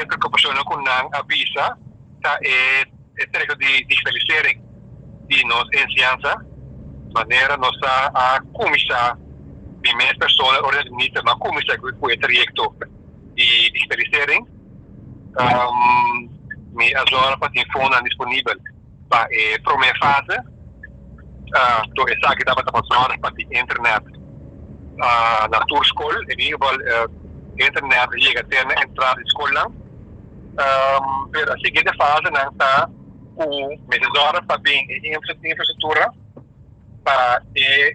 tem preocupação com a avisa tá treco de digitalisering de nos ensinança maneira nossa a começar de mais pessoas organizar na começar com o projeto de digitalisering me agora para ter fone disponível para a primeira fase to essa que estava passando para a internet na tour school em geval internet chega até na entrada da escola pero a seguinte fase não está com melhora para bem infraestrutura para a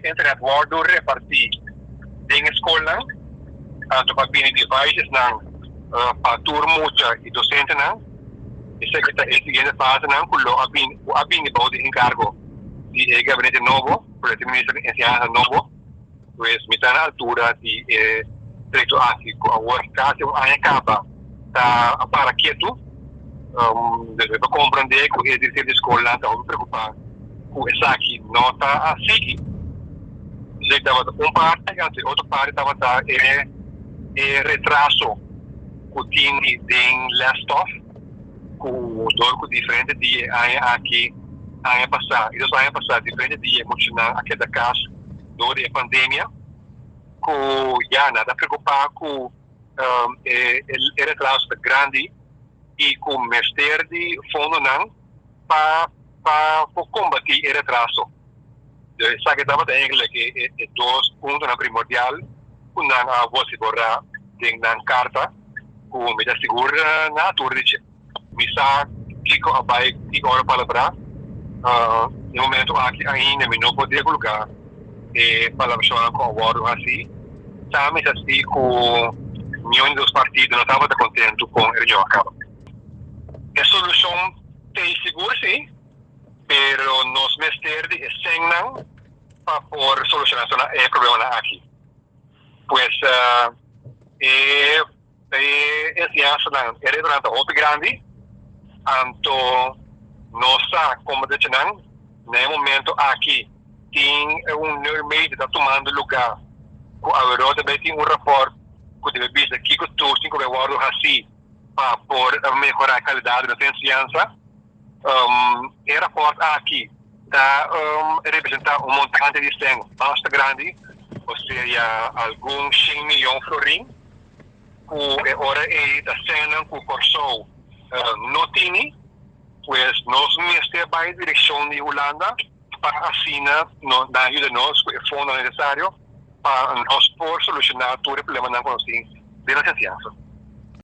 internet world repartir em escola para bem devices não para turma e docente não essa que está a seguinte fase não com a bem de encargo de gabinete novo para o ministro de ensinança novo pues mitad altura de direito ático agora caso acaba tá para quieto deve compreender que o exercício de escola está me preocupar com essa aqui nota assim já estava parte e outra parte estava retraso que tinha em last off com o dorco diferente de aqui ano passado e ano passado diferente de emocional aqui da casa durante a pandemia que já nada preocupar com o retraso grande e com o Ministério de Fundo não para combater o retraso. Sabe que estava dizendo que dois pontos primordial, a voz borrar tem na carta, com me dá segura na torre de misa que com a bai que agora palavra no momento aqui ainda me não podia colocar palavra com o word assim, sabe assim com nenhum dos partidos não estava contente com o reunião acaba. A solução tem seguro sim, pero nos ministérios de não para por solucionar o problema aqui. Pues esse acho não é durante outro grande, então nossa como de não no momento aqui tem meio está tomando lugar. Agora também tem rapport que deve vir aqui que tu cinco guardo assim para melhorar a qualidade da ensinança. O rapport aqui está representar montante de estão bastante grande, ou seja, alguns 100 milhões de florins, que agora está sendo que o corso não tem, pues nós ministério vai em direção de Holanda para assinar na ajuda nós com o fundo necessário para nós por solucionar todo o problema não consciente de licenciança.